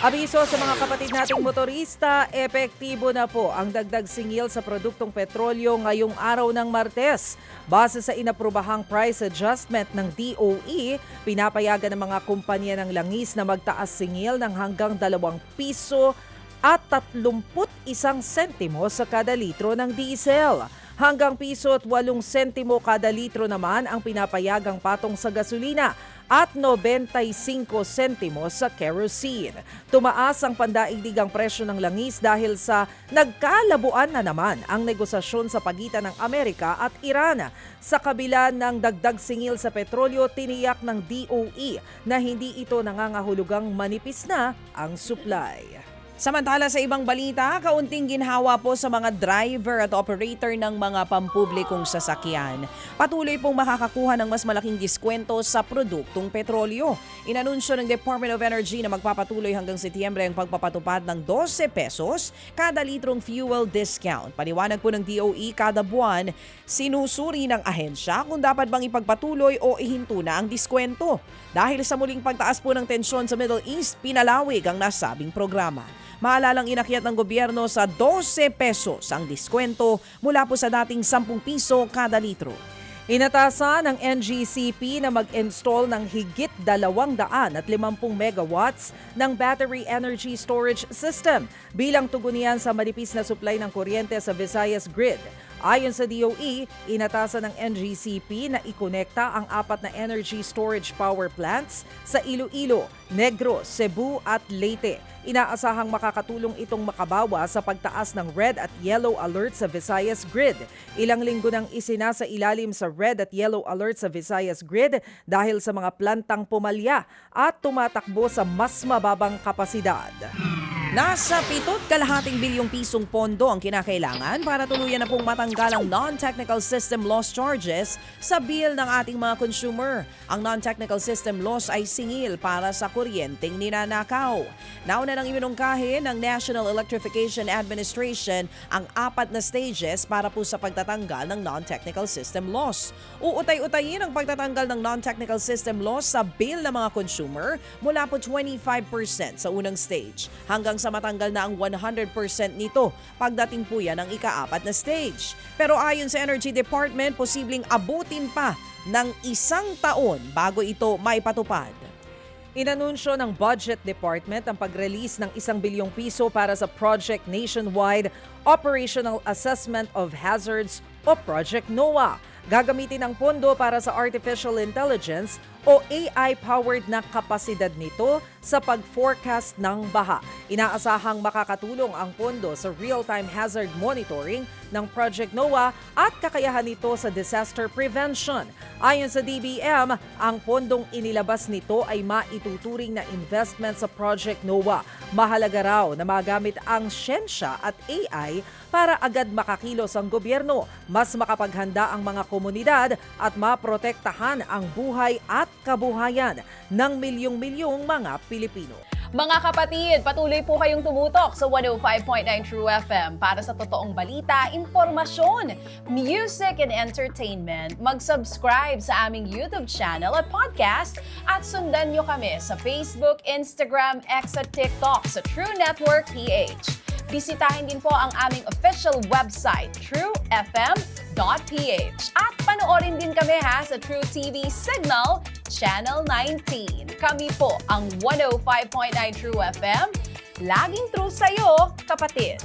Abiso sa mga kapatid nating motorista, epektibo na po ang dagdag singil sa produktong petrolyo ngayong araw ng Martes. Base sa inaprubahang price adjustment ng DOE, pinapayagan ng mga kumpanya ng langis na magtaas singil ng hanggang 2 piso at 31 sentimo sa kada litro ng diesel. Hanggang piso at 8 sentimo kada litro naman ang pinapayagang patong sa gasolina at 95 sentimo sa kerosene. Tumaas ang pandaigdigang presyo ng langis dahil sa nagkalabuan na naman ang negosasyon sa pagitan ng Amerika at Iran. Sa kabila ng dagdag singil sa petrolyo, tiniyak ng DOE na hindi ito nangangahulugang manipis na ang supply. Samantala sa ibang balita, kaunting ginhawa po sa mga driver at operator ng mga pampublikong sasakyan. Patuloy pong makakakuha ng mas malaking diskwento sa produktong petrolyo. Inanunsyo ng Department of Energy na magpapatuloy hanggang Setyembre ang pagpapatupad ng 12 pesos kada litrong fuel discount. Paliwanag po ng DOE, kada buwan, sinusuri ng ahensya kung dapat bang ipagpatuloy o ihinto na ang diskwento. Dahil sa muling pagtaas po ng tensyon sa Middle East, pinalawig ang nasabing programa. Maalalang inakyat ng gobyerno sa 12 pesos ang diskwento mula po sa dating 10 piso kada litro. Inatasan ng NGCP na mag-install ng higit 250 megawatts ng battery energy storage system bilang tugunian sa manipis na supply ng kuryente sa Visayas grid. Ayon sa DOE, inatasan ng NGCP na ikonekta ang 4 na energy storage power plants sa Iloilo, Negros, Cebu at Leyte. Inaasahang makakatulong itong makabawa sa pagtaas ng red at yellow alert sa Visayas grid. Ilang linggo nang isinasa ilalim sa red at yellow alert sa Visayas grid dahil sa mga plantang pumalya at tumatakbo sa mas mababang kapasidad. Nasa 7.5 bilyong pisong pondo ang kinakailangan para tuluyan na pong matanggal ang non-technical system loss charges sa bill ng ating mga consumer. Ang non-technical system loss ay singil para sa kuryenteng ninanakaw. Nauna nang iminungkahi ng National Electrification Administration ang 4 na stages para po sa pagtatanggal ng non-technical system loss. Uutay-utayin ang pagtatanggal ng non-technical system loss sa bill ng mga consumer mula po 25% sa unang stage hanggang sa matanggal na ang 100% nito pagdating po yan ng ika-4 na stage. Pero ayon sa Energy Department, posibleng abutin pa ng 1 taon bago ito maipatupad. Inanunsyo ng Budget Department ang pag-release ng 1 bilyong piso para sa Project Nationwide Operational Assessment of Hazards o Project NOAA. Gagamitin ang pondo para sa artificial intelligence o AI-powered na kapasidad nito sa pag-forecast ng baha. Inaasahang makakatulong ang pondo sa real-time hazard monitoring ng Project NOAA at kakayahan nito sa disaster prevention. Ayon sa DBM, ang pondong inilabas nito ay maituturing na investment sa Project NOAA. Mahalaga raw na magamit ang siyensya at AI para agad makakilos ang gobyerno, mas makapaghanda ang mga komunidad at maprotektahan ang buhay at kabuhayan ng milyong-milyong mga Pilipino. Mga kapatid, patuloy po kayong tumutok sa 105.9 True FM para sa totoong balita, impormasyon, music and entertainment. Mag-subscribe sa aming YouTube channel at podcast at sundan nyo kami sa Facebook, Instagram, X at TikTok sa True Network PH. Bisitahin din po ang aming official website, truefm.ph. At panoorin din kami sa True TV Signal, Channel 19. Kami po ang 105.9 True FM. Laging true sa'yo, kapatid.